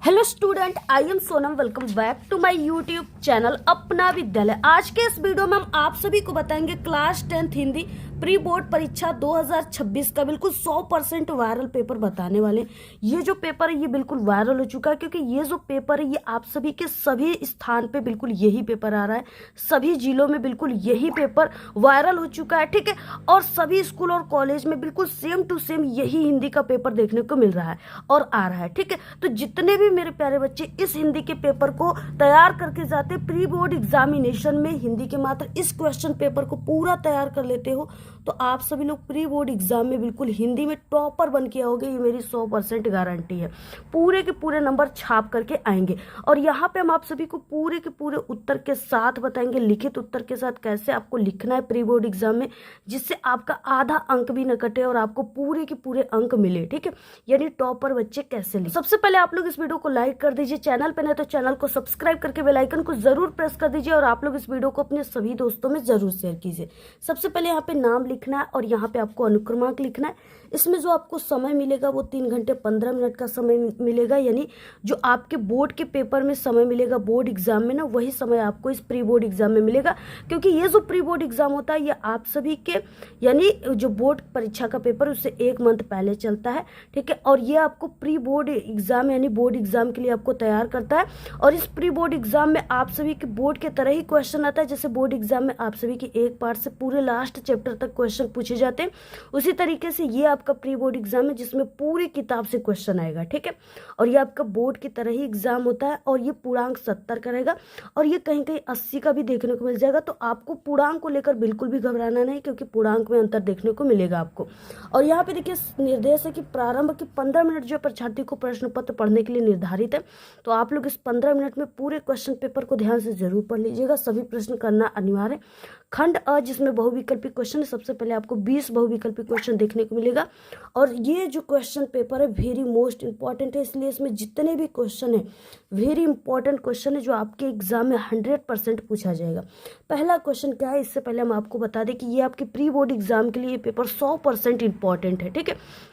Hello student, I am Sonam. Welcome back to my YouTube channel Apna Vidyalaya. आज के इस video में हम आप सभी को बताएंगे class 10th Hindi pre board परीक्षा 2026 का बिल्कुल 100% वायरल पेपर बताने वाले। ये जो पेपर है ये बिल्कुल वायरल हो चुका है, क्योंकि ये जो पेपर है ये आप सभी के सभी स्थान पे बिल्कुल यही पेपर आ रहा है। सभी जिलों में बिल्कुल यही पेपर वायरल हो चुका है, ठीक है। और सभी स्कूल और कॉलेज में बिल्कुल सेम टू सेम यही हिंदी का पेपर देखने को मिल रहा है और आ रहा है, ठीक है। तो जितने भी मेरे प्यारे बच्चे इस हिंदी के पेपर को तैयार करके जाते प्री बोर्ड एग्जामिनेशन में हिंदी के मात्र इस क्वेश्चन पेपर को पूरा तैयार कर लेते हो, तो आप सभी लोग प्री बोर्ड एग्जाम में बिल्कुल हिंदी में टॉपर बन के आओगे। ये मेरी 100% गारंटी है। पूरे के पूरे नंबर छाप करके आएंगे और यहाँ पे हम आप सभी को पूरे के पूरे उत्तर के साथ बताएंगे, लिखित उत्तर के साथ कैसे आपको लिखना है प्री बोर्ड एग्जाम में, जिससे आपका आधा अंक भी न कटे और आपको पूरे के पूरे अंक मिले, ठीक है। यानी टॉपर बच्चे कैसे लिखें। सबसे पहले आप लोग इस वीडियो को लाइक कर दीजिए, चैनल पे नहीं तो चैनल को सब्सक्राइब करके बेल आइकन को जरूर प्रेस कर दीजिए और आप लोग इस वीडियो को अपने सभी दोस्तों में जरूर शेयर कीजिए। सबसे पहले यहाँ पे नाम लिखना है और यहाँ पे आपको अनुक्रमांक लिखना है। इसमें जो आपको समय मिलेगा वो 3 घंटे 15 मिनट का समय मिलेगा, यानी जो आपके बोर्ड के पेपर में समय मिलेगा बोर्ड एग्जाम में ना, वही समय आपको इस प्री बोर्ड एग्जाम में मिलेगा। क्योंकि ये जो प्री बोर्ड एग्जाम होता है ये आप सभी के यानी जो बोर्ड परीक्षा का पेपर उससे 1 मंथ पहले चलता है, ठीक है। और ये आपको प्री बोर्ड एग्जाम यानी बोर्ड एग्जाम के लिए आपको तैयार करता है। और इस प्री बोर्ड एग्जाम में आप सभी के बोर्ड के तरह ही क्वेश्चन आता है। जैसे बोर्ड एग्जाम में आप सभी की एक पार्ट से पूरे लास्ट चैप्टर तक क्वेश्चन पूछे जाते हैं, उसी तरीके से ये आपका प्री बोर्ड एग्जाम है जिसमें पूरी किताब से क्वेश्चन आएगा, ठीक है। और ये आपका बोर्ड की तरह ही एग्जाम होता है और ये पूर्णांक 70 का रहेगा और ये कहीं कहीं 80 का भी देखने को मिल जाएगा। तो आपको पूर्णांक को लेकर बिल्कुल भी घबराना नहीं, क्योंकि पूर्णांक में अंतर देखने को मिलेगा आपको। और यहाँ पे देखिए निर्देश है कि प्रारंभ के 15 मिनट जो परीक्षार्थी को प्रश्न पत्र पढ़ने के लिए निर्धारित है। तो आप लोग इस 15 मिनट में पूरे क्वेश्चन पेपर को ध्यान से जरूर पढ़ लीजिएगा। सभी प्रश्न करना अनिवार्य। खंड अ जिसमें बहुविकल्पी क्वेश्चन है, सबसे पहले आपको 20 बहुविकल्पी क्वेश्चन देखने को मिलेगा। और ये जो क्वेश्चन पेपर है वेरी मोस्ट इंपॉर्टेंट है, इसलिए इसमें जितने भी क्वेश्चन है वेरी इंपॉर्टेंट क्वेश्चन है जो आपके एग्जाम में 100% पूछा जाएगा। पहला क्वेश्चन क्या है, इससे पहले हम आपको बता दें कि ये आपके प्री बोर्ड एग्जाम के लिए पेपर 100% इंपॉर्टेंट है, ठीक है।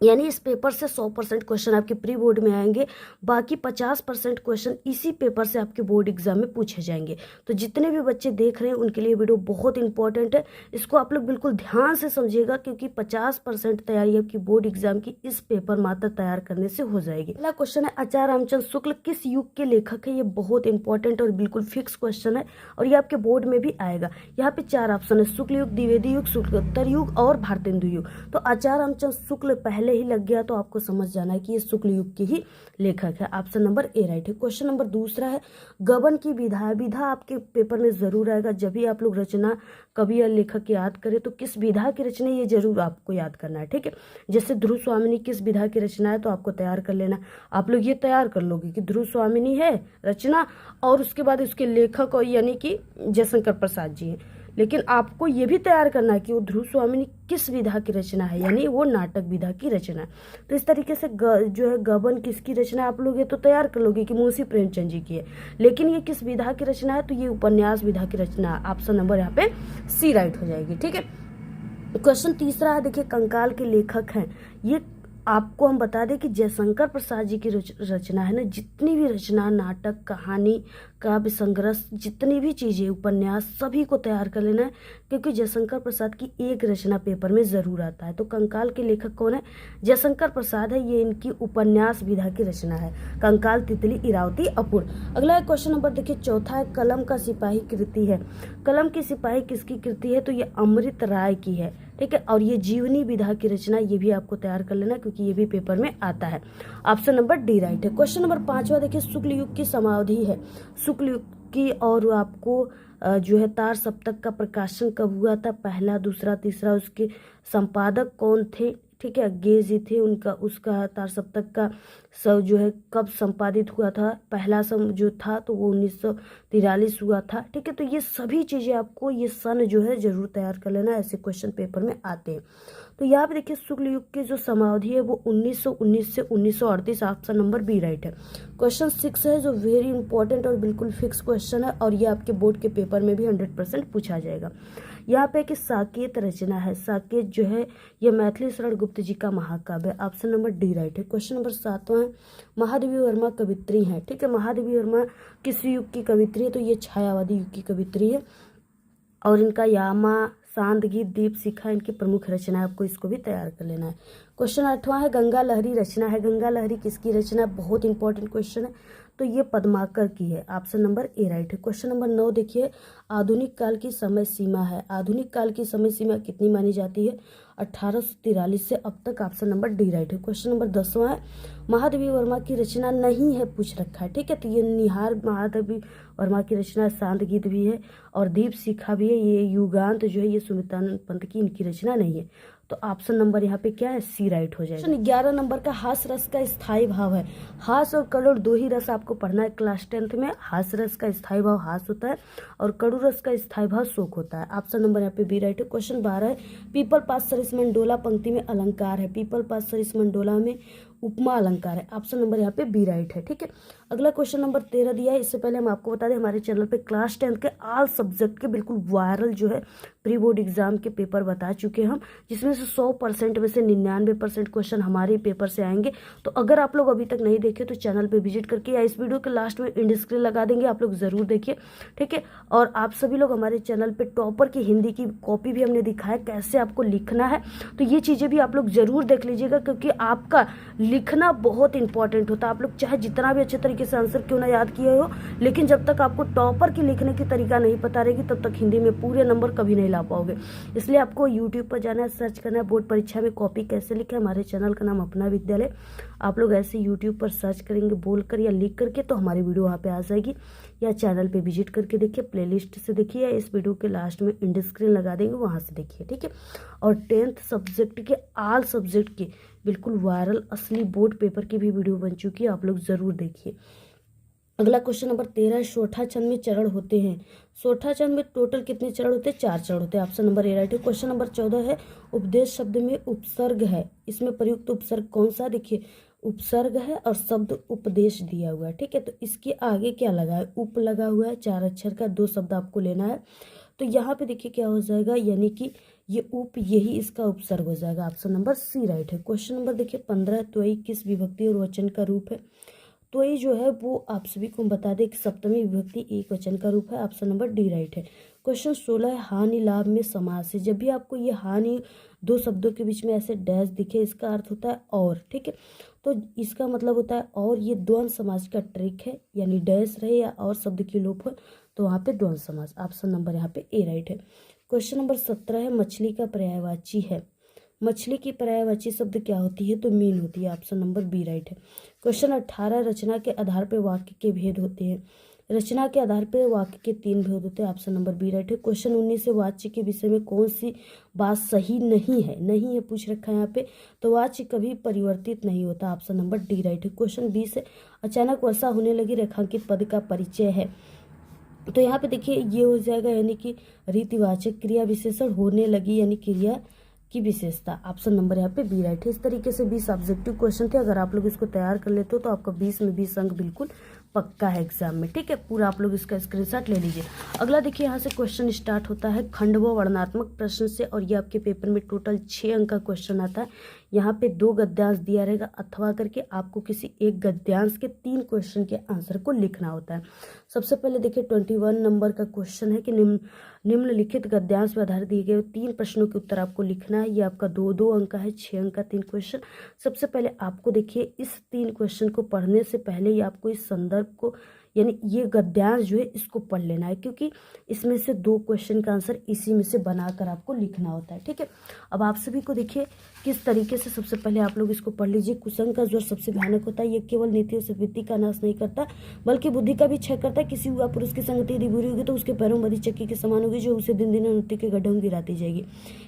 यानी इस पेपर से 100% क्वेश्चन आपके प्री बोर्ड में आएंगे, बाकी 50% क्वेश्चन इसी पेपर से आपके बोर्ड एग्जाम में पूछे जाएंगे। तो जितने भी बच्चे देख रहे हैं उनके लिए वीडियो बहुत इंपॉर्टेंट है, इसको आप लोग बिल्कुल ध्यान से समझिएगा, क्योंकि 50% तैयारी आपकी बोर्ड एग्जाम की इस पेपर मात्र तैयार करने से हो जाएगी। पहला क्वेश्चन है आचार्य रामचंद्र शुक्ल किस युग के लेखक है। ये बहुत इंपॉर्टेंट और बिल्कुल फिक्स क्वेश्चन है और ये आपके बोर्ड में भी आएगा। यहाँ पे 4 ऑप्शन है, शुक्ल युग, द्विवेदी युग, शुक्लोत्तर युग और भारतेंदु युग। तो आचार्य रामचंद्र शुक्ल पहले ही लग गया तो आपको समझ जाना है कि ये शुक्ल युग के ही लेखक है। ऑप्शन नंबर ए राइट है। क्वेश्चन नंबर दूसरा है गबन की विधा। विधा आपके पेपर में जरूर आएगा। जब भी आप लोग रचना कवि या लेखक याद करें तो किस विधा की रचना ये जरूर आपको याद करना है, ठीक है। जैसे ध्रुव स्वामिनी किस विधा की रचना है तो आपको तैयार कर लेना। आप लोग ये तैयार कर लोगे कि ध्रुव स्वामिनी है रचना और उसके बाद उसके लेखक और यानी कि जयशंकर प्रसाद जी हैं। लेकिन आपको ये भी तैयार करना है कि वो ध्रुव स्वामिनी किस विधा की रचना है, यानी वो नाटक विधा की रचना है। तो इस तरीके से जो है गबन किसकी रचना आप लोग ये तो तैयार कर लोगे कि मुंशी प्रेमचंद जी की है, लेकिन ये किस विधा की रचना है तो ये उपन्यास विधा की रचना। ऑप्शन नंबर यहाँ पे सी राइट हो जाएगी, ठीक है। क्वेश्चन तीसरा है, देखिए कंकाल के लेखक हैं। ये आपको हम बता दें कि जयशंकर प्रसाद जी की रचना है ना, जितनी भी रचना नाटक कहानी काव्य संग्रह जितनी भी चीज़ें उपन्यास सभी को तैयार कर लेना है, क्योंकि जयशंकर प्रसाद की एक रचना पेपर में ज़रूर आता है। तो कंकाल के लेखक कौन है, जयशंकर प्रसाद है। ये इनकी उपन्यास विधा की रचना है, कंकाल, तितली, इरावती, अपूर्ण। अगला क्वेश्चन नंबर देखिए चौथा है कलम का सिपाही कृति है। कलम की सिपाही किसकी कृति है तो ये अमृत राय की है, ठीक है। और ये जीवनी विधा की रचना, ये भी आपको तैयार कर लेना क्योंकि ये भी पेपर में आता है। ऑप्शन नंबर डी राइट है। क्वेश्चन नंबर 5वां देखिए शुक्ल युग की समाधि है। शुक्ल युग की और आपको जो है तार सप्तक का प्रकाशन कब हुआ था, पहला, दूसरा, तीसरा, उसके संपादक कौन थे, ठीक है। गे जी थे उनका, उसका तार सप्तक का सब जो है कब संपादित हुआ था, पहला सम जो था तो वो 1943 हुआ था, ठीक है। तो ये सभी चीज़ें आपको ये सन जो है जरूर तैयार कर लेना, ऐसे क्वेश्चन पेपर में आते हैं। तो यहाँ पे देखिए शुक्ल युग की जो समाधि है वो 1919 से 1938, ऑप्शन नंबर बी राइट है। क्वेश्चन 6 है जो वेरी इंपॉर्टेंट और बिल्कुल फिक्स क्वेश्चन है और ये आपके बोर्ड के पेपर में भी 100% पूछा जाएगा। यहाँ पे कि साकेत रचना है, साकेत जो है ये मैथिली शरण गुप्त जी का महाकाव्य है। ऑप्शन नंबर डी राइट है। क्वेश्चन नंबर 7वां है, महादेवी वर्मा कवित्री हैं, ठीक है। महादेवी वर्मा किस युग की कवित्री है, तो ये छायावादी युग की कवित्री है और इनका यामा, शांत गीत, दीप शिखा इनकी प्रमुख रचना है, आपको इसको भी तैयार कर लेना है। क्वेश्चन 8वां है, गंगा लहरी रचना है, गंगा लहरी किसकी रचना है, बहुत इंपॉर्टेंट क्वेश्चन है, तो ये पद्माकर की है। ऑप्शन नंबर ए राइट है। क्वेश्चन नंबर 9 देखिए, आधुनिक काल की समय सीमा है, आधुनिक काल की समय सीमा कितनी मानी जाती है, 1843 से अब तक। ऑप्शन नंबर डी राइट है। क्वेश्चन नंबर 10वां है, महादेवी वर्मा की रचना नहीं है पूछ रखा है, ठीक है। तो ये निहार महादेवी वर्मा की रचना, शांत गीत भी है और दीप शिखा भी है। ये युगांत जो है ये सुमित्रानंद पंत की इनकी रचना नहीं है, तो ऑप्शन नंबर यहाँ पे क्या है, सी राइट हो जाएगा। 11 नंबर का, हास रस का स्थायी भाव है, हास और करुण दो ही रस आपको पढ़ना है क्लास 10th में। हास रस का स्थायी भाव हास होता है और कड़ू रस का स्थायी भाव शोक होता है। ऑप्शन नंबर यहाँ पे बी राइट है। क्वेश्चन 12 है, पीपल पास सरिस मंडोला पंक्ति में अलंकार है, पीपल पास सरिस मंडोला में उपमा अलंकार है। ऑप्शन नंबर यहाँ पे बी राइट है, ठीक है। अगला क्वेश्चन नंबर 13 दिया है। इससे पहले हम आपको बता दें हमारे चैनल पे क्लास 10th के ऑल सब्जेक्ट के बिल्कुल वायरल जो है प्री बोर्ड एग्जाम के पेपर बता चुके हैं हम, जिसमें से 100% में से 99% क्वेश्चन हमारे पेपर से आएंगे। तो अगर आप लोग अभी तक नहीं देखे तो चैनल पे विजिट करके या इस वीडियो के लास्ट में एंड स्क्रीन लगा देंगे, आप लोग जरूर देखिए, ठीक है। और आप सभी लोग हमारे चैनल पे टॉपर की हिंदी की कॉपी भी हमने दिखाया कैसे आपको लिखना है, तो ये चीजें भी आप लोग जरूर देख लीजिएगा, क्योंकि आपका लिखना बहुत इंपॉर्टेंट होता है। आप लोग चाहे जितना भी अच्छे तरीके से आंसर क्यों ना याद किए हो, लेकिन जब तक आपको टॉपर की लिखने की तरीका नहीं पता रहेगी तब तक हिंदी में पूरे नंबर कभी नहीं ला पाओगे। इसलिए आपको यूट्यूब पर जाना है, सर्च करना है बोर्ड परीक्षा में कॉपी कैसे लिखे। हमारे चैनल का नाम अपना विद्यालय, आप लोग ऐसे यूट्यूब पर सर्च करेंगे बोलकर या लिख करके तो हमारी वीडियो वहाँ पे आ जाएगी, या चैनल पे विजिट करके देखिए, प्लेलिस्ट से देखिए, या इस वीडियो के लास्ट में एंड स्क्रीन लगा देंगे वहाँ से देखिए, ठीक है। और 10th सब्जेक्ट के ऑल सब्जेक्ट के बिल्कुल वायरल असली बोर्ड पेपर की भी वीडियो बन चुकी है, आप लोग जरूर देखिए। अगला क्वेश्चन नंबर 13 है, सोठा छंद में चरण होते हैं, सोठा छंद में टोटल कितने चरण होते हैं, 4 चरण होते हैं। ऑप्शन नंबर ए राइट है। क्वेश्चन नंबर 14 है, उपदेश शब्द में उपसर्ग है, इसमें प्रयुक्त उपसर्ग कौन सा, देखिए उपसर्ग है और शब्द उपदेश दिया हुआ है, ठीक है। तो इसके आगे क्या लगा है, उप लगा हुआ है, 4 अक्षर का, 2 शब्द आपको लेना है। तो यहाँ पे देखिए क्या हो जाएगा, यानी कि ये उप यही इसका उपसर्ग हो जाएगा। ऑप्शन नंबर सी राइट है। क्वेश्चन नंबर देखिए 15, त्वयी किस विभक्ति और वचन का रूप है, त्वयी जो है वो आप सभी को बता दें कि सप्तमी विभक्ति एक वचन का रूप है। ऑप्शन नंबर डी राइट है। क्वेश्चन 16 है, हानि लाभ में समास है, जब भी आपको ये हानि 2 शब्दों के बीच में ऐसे डैश दिखे इसका अर्थ होता है और, ठीक है। तो इसका मतलब होता है और, ये द्वंद्व समास का ट्रिक है, यानी डैश रहे या और शब्द की लोप हो तो वहाँ पे द्वंद्व समास। ऑप्शन नंबर यहाँ पे ए राइट है। क्वेश्चन नंबर 17 है, मछली का पर्यायवाची है, मछली की पर्यायवाची शब्द क्या होती है, तो मीन होती है। ऑप्शन नंबर बी राइट है। क्वेश्चन 18, रचना के आधार पर वाक्य के भेद होते हैं, रचना के आधार पर वाक्य के 3 भेद होते हैं। ऑप्शन नंबर बी राइट है। क्वेश्चन 19 है, वाच्य के विषय में कौन सी बात सही नहीं है, नहीं है पूछ रखा है यहाँ पे, तो वाच्य कभी परिवर्तित नहीं होता। ऑप्शन नंबर डी राइट है। क्वेश्चन 20 है, अचानक वर्षा होने लगी रेखांकित पद का परिचय है, तो यहाँ पे देखिए ये हो जाएगा, यानी कि रीतिवाचक क्रिया विशेषण होने लगी, यानी क्रिया की विशेषता। ऑप्शन नंबर यहाँ पे बी राइट है। इस तरीके से 20 ऑब्जेक्टिव क्वेश्चन थे, अगर आप लोग इसको तैयार कर लेते हो तो आपका 20 में 20 अंक बिल्कुल पक्का है एग्जाम में, ठीक है। पूरा आप लोग इसका स्क्रीनशॉट ले लीजिए। अगला देखिए यहाँ से क्वेश्चन स्टार्ट होता है खंड व वर्णनात्मक प्रश्न से, और ये आपके पेपर में टोटल 6 अंक का क्वेश्चन आता है। यहाँ पे 2 गद्यांश दिया रहेगा, अथवा करके आपको किसी एक गद्यांश के 3 क्वेश्चन के आंसर को लिखना होता है। सबसे पहले देखिए 21 नंबर का क्वेश्चन है कि निम्नलिखित गद्यांश पर आधारित दिए गए 3 प्रश्नों के उत्तर आपको लिखना है। ये आपका 2-2 अंक का है, 6 अंक का 3 क्वेश्चन। सबसे पहले आपको देखिए इस 3 क्वेश्चन को पढ़ने से पहले ही आपको इस संदर्भ को, यानी ये गद्यांश जो है इसको पढ़ लेना है, क्योंकि इसमें से 2 क्वेश्चन का आंसर इसी में से बनाकर आपको लिखना होता है, ठीक है। अब आप सभी को देखिए किस तरीके से, सबसे पहले आप लोग इसको पढ़ लीजिए। कुसंग का जोर सबसे भयानक होता है, ये केवल नीति और सद्वृत्ति का नाश नहीं करता बल्कि बुद्धि का भी क्षय करता है। किसी हुआ पुरुष की संगति यदि बुरी होगी तो उसके पैरों में बधी चक्की के समान होगी जो उसे दिन दिन उन्नति के गड्ढों में गिराती जाएगी,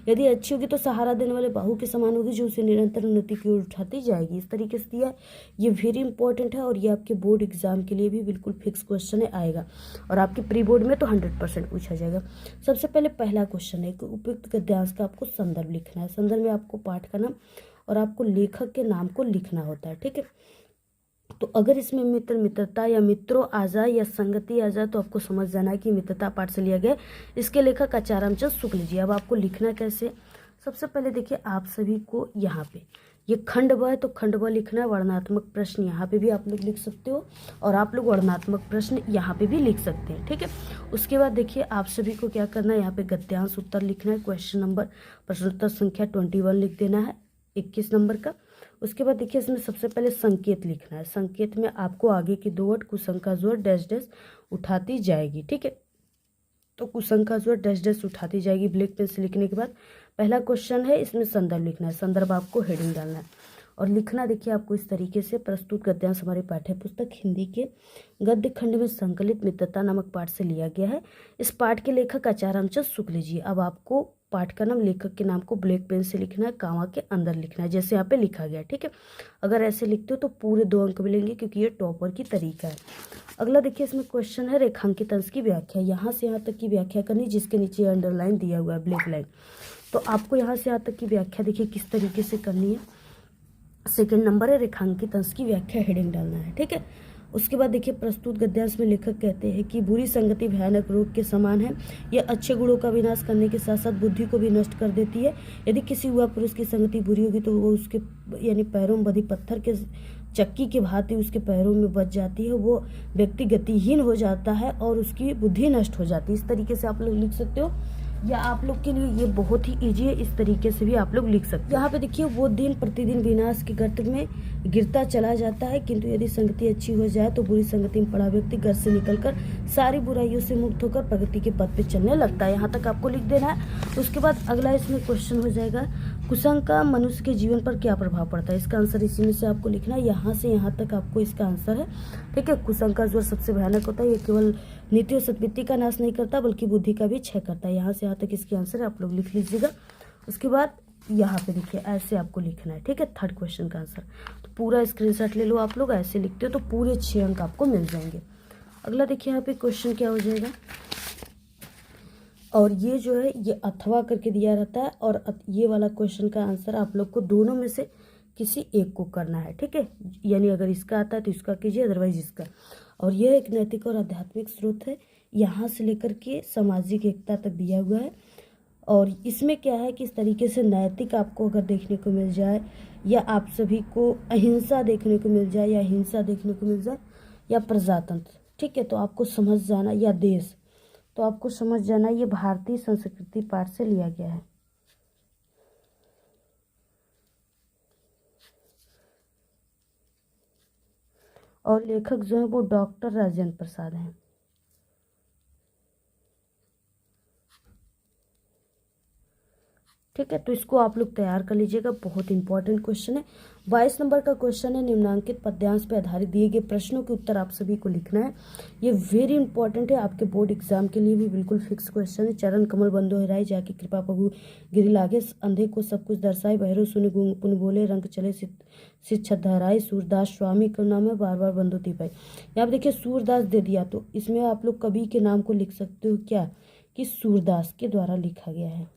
यदि अच्छी होगी तो सहारा देने वाले बाहु के समान होगी जो उसे निरंतर उन्नति की ओर उठाती जाएगी। इस तरीके से दिया है, ये वेरी इंपॉर्टेंट है और ये आपके बोर्ड एग्जाम के लिए भी बिल्कुल फिक्स क्वेश्चन है, आएगा और आपके प्री बोर्ड में तो 100% पूछा जाएगा। सबसे पहले पहला क्वेश्चन है कि उपयुक्त गद्यांश का आपको संदर्भ लिखना है। संदर्भ में आपको पाठ का नाम और आपको लेखक के नाम को लिखना होता है, ठीक है। तो अगर इसमें मित्र मित्रता या मित्रों आ जाए या संगति आ जाए तो आपको समझ जाना है कि मित्रता पाठ से लिया गया है। इसके लेखक आचार्यचंद शुक्ल जी। अब आपको लिखना कैसे, सबसे पहले देखिए आप सभी को यहाँ पे ये खंड ब है तो खंड ब लिखना है। वर्णनात्मक प्रश्न यहाँ पे भी आप लोग लिख सकते हो और आप लोग वर्णनात्मक प्रश्न यहाँ पे भी लिख सकते हैं, ठीक है। उसके बाद देखिए आप सभी को क्या करना है, यहाँ पे गद्यांश उत्तर लिखना है। क्वेश्चन नंबर प्रश्नोत्तर संख्या 21 लिख देना है 21 नंबर का। उसके बाद देखिए इसमें सबसे पहले संकेत लिखना है। संकेत में आपको आगे की 2 वर्ड कुसंका जोड़ डैश डैश उठाती जाएगी, ठीक है। तो कुसंका जोड़ डैश डैश उठाती जाएगी ब्लैक पेन से लिखने के बाद पहला क्वेश्चन है, इसमें संदर्भ लिखना है। संदर्भ आपको हेडिंग डालना है और लिखना देखिए आपको इस तरीके से। प्रस्तुत गद्यांश हमारे पाठ्य पुस्तक हिंदी के गद्य खंड में संकलित मित्रता नामक पाठ से लिया गया है। इस पाठ के लेखक आचार्यचंद शुक्ल जी। अब आपको पाठ का नाम, लेखक के नाम को ब्लैक पेन से लिखना है, कामा के अंदर लिखना है जैसे यहाँ पे लिखा गया, ठीक है। अगर ऐसे लिखते हो तो पूरे 2 अंक मिलेंगे क्योंकि ये टॉपर की तरीका है। अगला देखिए इसमें क्वेश्चन है रेखांकित अंश की व्याख्या। यहाँ से यहाँ तक की व्याख्या करनी जिसके नीचे अंडरलाइन दिया हुआ है ब्लैक लाइन। तो आपको यहाँ से यहाँ तक की व्याख्या देखिए किस तरीके से करनी है। सेकंड नंबर है रेखांकित अंश की व्याख्या, हेडिंग डालना है, ठीक है। उसके बाद देखिए प्रस्तुत गद्यांश में लेखक कहते हैं कि बुरी संगति भयानक रोग के समान है। यह अच्छे गुणों का विनाश करने के साथ साथ बुद्धि को भी नष्ट कर देती है। यदि किसी युवा पुरुष की संगति बुरी होगी तो वो उसके यानी पैरों में बंधी पत्थर के चक्की के भांति उसके पैरों में बच जाती है। वो व्यक्ति गतिहीन हो जाता है और उसकी बुद्धि नष्ट हो जाती है। इस तरीके से आप लोग लिख सकते हो, या आप लोग के लिए ये बहुत ही इजी है, इस तरीके से भी आप लोग लिख सकते हैं। यहाँ पे देखिए वो दिन प्रतिदिन विनाश के गर्त में गिरता चला जाता है, किंतु यदि संगति अच्छी हो जाए तो बुरी संगति में पड़ा व्यक्ति घर से निकलकर सारी बुराइयों से मुक्त होकर प्रगति के पथ पे चलने लगता है। यहाँ तक आपको लिख देना है। उसके बाद अगला इसमें क्वेश्चन हो जाएगा कुसंग का मनुष्य के जीवन पर क्या प्रभाव पड़ता है। इसका आंसर इसी में से आपको लिखना है। यहाँ से यहाँ तक आपको इसका आंसर है, ठीक है। कुसंग का जोर सबसे भयानक होता है। ये केवल नीति और सद्वृत्ति का नाश नहीं करता बल्कि बुद्धि का भी क्षय करता है। यहाँ से यहाँ तक इसकी आंसर है, आप लोग लिख लीजिएगा। उसके बाद यहाँ पे देखिए ऐसे आपको लिखना है, ठीक है। थर्ड क्वेश्चन का आंसर तो पूरा स्क्रीनशॉट ले लो आप लोग। ऐसे लिखते हो तो पूरे 6 अंक आपको मिल जाएंगे। अगला देखिए यहाँ पे क्वेश्चन क्या हो जाएगा, और ये जो है ये अथवा करके दिया रहता है और ये वाला क्वेश्चन का आंसर आप लोग को दोनों में से किसी एक को करना है, ठीक है। यानी अगर इसका आता है तो इसका कीजिए, अदरवाइज इसका। और यह एक नैतिक और आध्यात्मिक स्रोत है, यहाँ से लेकर के सामाजिक एकता तक दिया हुआ है। और इसमें क्या है कि इस तरीके से नैतिक आपको अगर देखने को मिल जाए, या आप सभी को अहिंसा देखने को मिल जाए, या हिंसा देखने को मिल जाए, या प्रजातंत्र, ठीक है, तो आपको समझ जाना, या देश, तो आपको समझ जाना ये भारतीय संस्कृति पाठ से लिया गया है। और लेखक जो है वो डॉक्टर राजेंद्र प्रसाद हैं। ठीक है, तो इसको आप लोग तैयार कर लीजिएगा, बहुत इंपॉर्टेंट क्वेश्चन है। 22 नंबर का क्वेश्चन है निम्नांकित पद्यांश पर आधारित दिए गए प्रश्नों के उत्तर आप सभी को लिखना है। ये वेरी इंपॉर्टेंट है, आपके बोर्ड एग्जाम के लिए भी बिल्कुल फिक्स क्वेश्चन है। चरण कमल बंदो हिराई जाके कृपा प्रभु गिरी लागे, अंधे को सब कुछ दर्शाए, बहरो सुने गूंग पुन बोले, रंग चले शिक्षा धराई, सूरदास स्वामी का नाम है, बार बार बंदो तिपाई। यहाँ पे देखिए सूरदास दे दिया, तो इसमें आप लोग कवि के नाम को लिख सकते हो क्या, कि सूरदास के द्वारा लिखा गया है।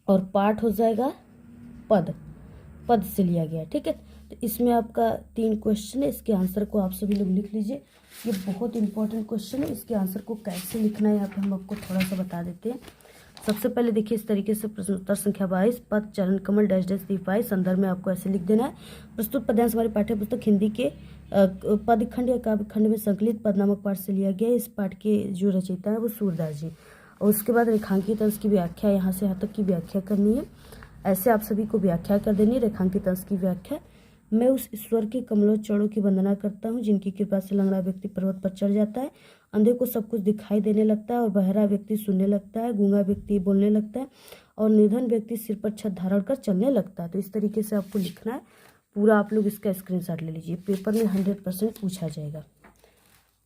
और पाठ हो जाएगा पद, पद से लिया गया, ठीक है। तो इसमें आपका 3 क्वेश्चन है, इसके आंसर को आप सभी लोग लिख लीजिए। ये बहुत इंपॉर्टेंट क्वेश्चन है, इसके आंसर को कैसे लिखना है यहाँ पे हम आपको थोड़ा सा बता देते हैं। सबसे पहले देखिए इस तरीके से प्रश्नोत्तर संख्या 22, पद चरण कमल डैश डैश दीपाई, संदर्भ में आपको ऐसे लिख देना है। प्रस्तुत पद्यांश हमारे पाठ्य पुस्तक हिंदी के पद खंड या काव्य खंड में संकलित पद नामक पाठ से लिया गया है। इस पाठ के जो रचयिता है वो सूरदास जी। और उसके बाद रेखांकित अंश की व्याख्या, यहाँ से यहाँ तक की व्याख्या करनी है। ऐसे आप सभी को व्याख्या कर देनी है रेखांकित अंश की व्याख्या। मैं उस ईश्वर के कमलोच्चरणों की वंदना करता हूँ जिनकी कृपा से लंगड़ा व्यक्ति पर्वत पर चढ़ जाता है, अंधे को सब कुछ दिखाई देने लगता है और बहरा व्यक्ति सुनने लगता है, गूंगा व्यक्ति बोलने लगता है और निर्धन व्यक्ति सिर पर छत धारण कर चलने लगता है। तो इस तरीके से आपको लिखना है पूरा। आप लोग इसका स्क्रीनशॉट ले लीजिए, पेपर में 100% पूछा जाएगा।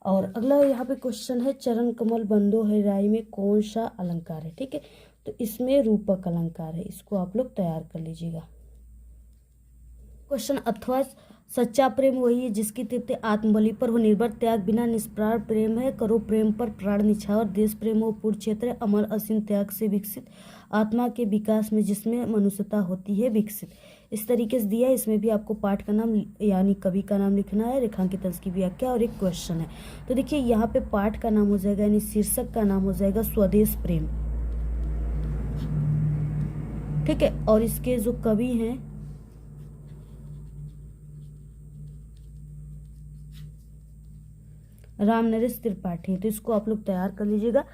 और अगला यहाँ पे क्वेश्चन है चरण कमल बंदो है राय में कौन सा अलंकार है, ठीक है। तो इसमें रूपक अलंकार है, इसको आप लोग तैयार कर लीजिएगा। क्वेश्चन अथवा सच्चा प्रेम वही है जिसकी तृप्ति आत्मबलि पर हो निर्भर, त्याग बिना निष्प्राण प्रेम है, करो प्रेम पर प्राण निछावर, देश प्रेम हो पूर्ण क्षेत्र, अमर असीम त्याग से विकसित, आत्मा के विकास में जिसमें मनुष्यता होती है विकसित। इस तरीके से दिया है। इसमें भी आपको पाठ का नाम यानी कवि का नाम लिखना है, रेखांकित अंश की व्याख्या और एक क्वेश्चन है। तो देखिए यहाँ पे पाठ का नाम हो जाएगा यानी शीर्षक का नाम हो जाएगा स्वदेश प्रेम, ठीक है। और इसके जो कवि हैं राम नरेश त्रिपाठी, तो इसको आप लोग तैयार कर लीजिएगा।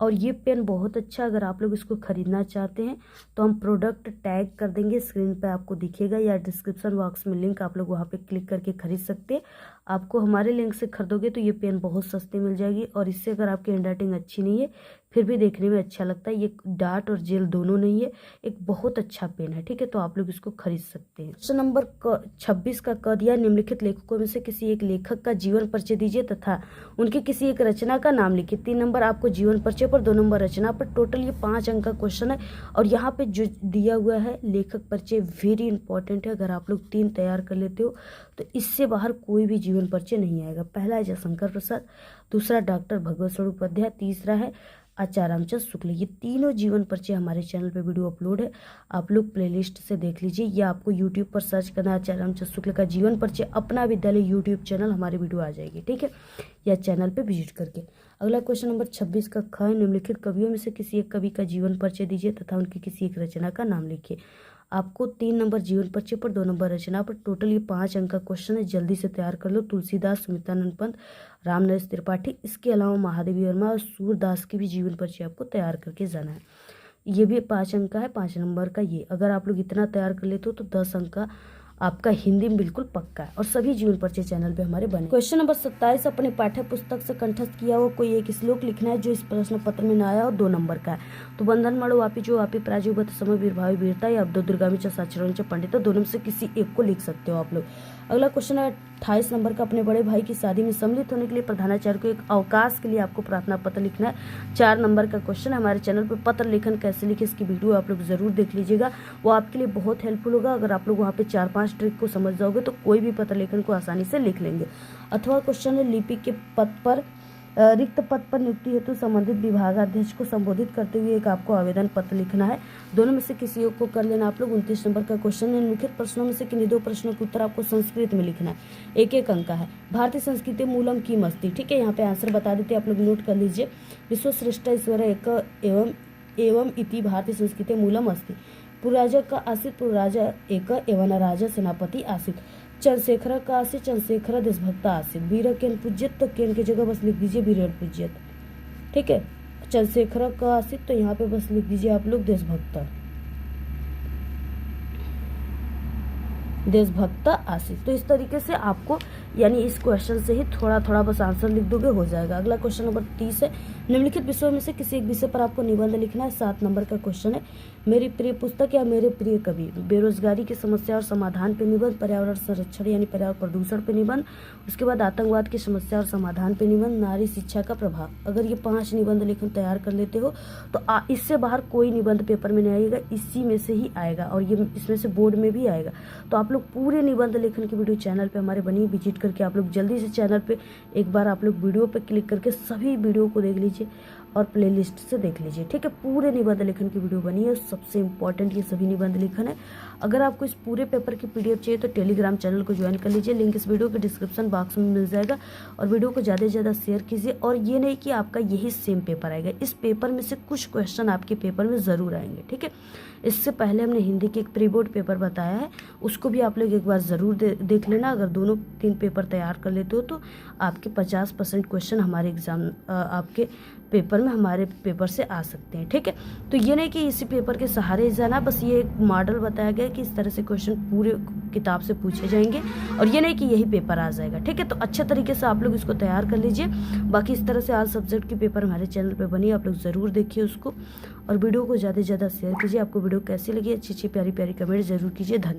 और ये पेन बहुत अच्छा, अगर आप लोग इसको खरीदना चाहते हैं तो हम प्रोडक्ट टैग कर देंगे, स्क्रीन पे आपको दिखेगा या डिस्क्रिप्शन बॉक्स में लिंक, आप लोग वहाँ पे क्लिक करके खरीद सकते हैं। आपको हमारे लिंक से खरीदोगे तो ये पेन बहुत सस्ती मिल जाएगी। और इससे अगर आपकी हैंडराइटिंग अच्छी नहीं है फिर भी देखने में अच्छा लगता है, ये डार्ट और जेल दोनों नहीं है, एक बहुत अच्छा पेन है, ठीक है। तो आप लोग इसको खरीद सकते हैं। क्वेश्चन नंबर 26 का क दिया, निम्नलिखित लेखकों में से किसी एक लेखक का जीवन परिचय दीजिए तथा उनकी किसी एक रचना का नाम लिखिए। 3 नंबर आपको जीवन परिचय पर, 2 नंबर रचना पर। टोटल ये 5 अंक का क्वेश्चन है। और यहाँ पे जो दिया हुआ है लेखक परिचय वेरी इंपॉर्टेंट है, अगर आप लोग 3 तैयार कर लेते हो तो इससे बाहर कोई भी जीवन परिचय नहीं आएगा। पहला है जयशंकर प्रसाद, दूसरा डॉक्टर भगवत स्वरूप उपाध्याय, तीसरा है आचार्य रामचंद्र शुक्ल। ये तीनों जीवन परिचय हमारे चैनल पे वीडियो अपलोड है, आप लोग प्लेलिस्ट से देख लीजिए, या आपको यूट्यूब पर सर्च करना है आचार्य रामचंद्र शुक्ल का जीवन परिचय अपना विद्यालय यूट्यूब चैनल, हमारी वीडियो आ जाएगी, ठीक है, या चैनल पे विजिट करके। अगला क्वेश्चन नंबर 26 का ख, निम्नलिखित कवियों में से किसी एक कवि का जीवन परिचय दीजिए तथा उनकी किसी एक रचना का नाम लिखिए। आपको 3 नंबर जीवन परिचय पर, 2 नंबर रचना पर। टोटल ये 5 अंक का क्वेश्चन है, जल्दी से तैयार कर लो। तुलसीदास, सुमित्रानंद पंत, राम नरेश त्रिपाठी, इसके अलावा महादेवी वर्मा और सूरदास की भी जीवन परिचय आपको तैयार करके जाना है। ये भी 5 अंक का है, 5 नंबर का ये। अगर आप लोग इतना तैयार कर लेते हो तो 10 अंक का आपका हिंदी में बिल्कुल पक्का है। और सभी जीवन परिचय चैनल पे हमारे बने। क्वेश्चन नंबर 27, अपने पाठ्य पुस्तक से कंठस्थ किया हुआ कोई एक श्लोक लिखना है जो इस प्रश्न पत्र में न आया और 2 नंबर का है। तो बंधन मणो वापी जो वापी प्राजु बत समय वीरभावी वीरता या अब्दो दुर्गामी च साक्षरों च पंडित, तो दोनों में से किसी एक को लिख सकते हो आप लोग। अगला क्वेश्चन है 28 नंबर का, अपने बड़े भाई की शादी में सम्मिलित होने के लिए प्रधानाचार्य को एक अवकाश के लिए आपको प्रार्थना पत्र लिखना है। 4 नंबर का क्वेश्चन है। हमारे चैनल पर पत्र लेखन कैसे लिखे इसकी वीडियो आप लोग जरूर देख लीजिएगा, वो आपके लिए बहुत हेल्पफुल होगा। अगर आप लोग वहाँ पे 4-5 ट्रिक को समझ जाओगे तो कोई भी पत्र लेखन को आसानी से लिख लेंगे। अथवा क्वेश्चन है, लिपि के पद पर रिक्त पद पर नियुक्ति हेतु संबंधित विभागाध्यक्ष को संबोधित करते हुए एक आपको आवेदन पत्र लिखना है। दोनों में से किसी एक को कर लेना आप लोग। 29 नंबर का क्वेश्चन है, निम्नलिखित प्रश्नों में से किन्हीं 2 प्रश्नों के उत्तर आपको संस्कृत में लिखना है, 1-1 अंक का है। भारतीय संस्कृति मूलम की मस्ती, ठीक है, यहाँ पे आंसर बता देते आप लोग नोट कर लीजिए। विश्व श्रेष्ठ ईश्वर एक एवं इति भारतीय संस्कृति मूलम अस्ति। पुराजा का आसित पुराजा एक एवं राजा सेनापति आसित। चंद्रशेखर का आसित चंद्रशेखर देशभक्त आसित। वीर केन पूज्यत, तो केन की जगह बस लिख दीजिए वीर पूज्यत, ठीक है। चंद्रशेखर का आसित तो यहाँ पे बस लिख दीजिए आप लोग देशभक्त आसित। तो इस तरीके से आपको यानी इस क्वेश्चन से ही थोड़ा थोड़ा बस आंसर लिख दोगे, हो जाएगा। अगला क्वेश्चन नंबर 30 है, निम्नलिखित विषयों में से किसी एक विषय पर आपको निबंध लिखना है। 7 नंबर का क्वेश्चन है, मेरी प्रिय पुस्तक या मेरे प्रिय कवि। बेरोजगारी की समस्या और समाधान पे निबंध, पर्यावरण संरक्षण यानी पर्यावरण प्रदूषण पे निबंध, उसके बाद आतंकवाद की समस्या और समाधान पे निबंध, नारी शिक्षा का प्रभाव। अगर ये 5 निबंध लेखन तैयार कर लेते हो तो इससे बाहर कोई निबंध पेपर में नहीं आएगा, इसी में से ही आएगा और ये इसमें से बोर्ड में भी आएगा। तो आप लोग पूरे निबंध लेखन की वीडियो चैनल पे हमारे बनी, विजिट करके आप लोग जल्दी से चैनल पे एक बार आप लोग वीडियो पे क्लिक करके सभी वीडियो को देख लीजिए और प्लेलिस्ट से देख लीजिए, ठीक है। पूरे निबंध लेखन की वीडियो बनी है, सबसे इंपॉर्टेंट ये सभी निबंध लेखन है। अगर आपको इस पूरे पेपर की PDF चाहिए तो टेलीग्राम चैनल को ज्वाइन कर लीजिए, लिंक इस वीडियो के डिस्क्रिप्शन बॉक्स में मिल जाएगा। और वीडियो को ज़्यादा से ज़्यादा शेयर कीजिए। और ये नहीं कि आपका यही सेम पेपर आएगा, इस पेपर में से कुछ क्वेश्चन आपके पेपर में ज़रूर आएंगे, ठीक है। इससे पहले हमने हिंदी के एक प्री बोर्ड पेपर बताया है, उसको भी आप लोग एक बार ज़रूर देख लेना। अगर दोनों 3 पेपर तैयार कर लेते हो तो आपके 50% क्वेश्चन हमारे एग्जाम आपके पेपर में हमारे पेपर से आ सकते हैं, ठीक है। तो ये नहीं कि इसी पेपर के सहारे जाना, बस ये एक मॉडल बताया गया कि इस तरह से क्वेश्चन पूरे किताब से पूछे जाएंगे और ये नहीं कि यही पेपर आ जाएगा, ठीक है। तो अच्छे तरीके से आप लोग इसको तैयार कर लीजिए। बाकी इस तरह से आज सब्जेक्ट की पेपर हमारे चैनल पर बनी, आप लोग ज़रूर देखिए उसको और वीडियो को ज़्यादा से ज़्यादा शेयर कीजिए। आपको वीडियो कैसी लगी, अच्छी अच्छी प्यारी प्यारी कमेंट जरूर कीजिए। धन्यवाद।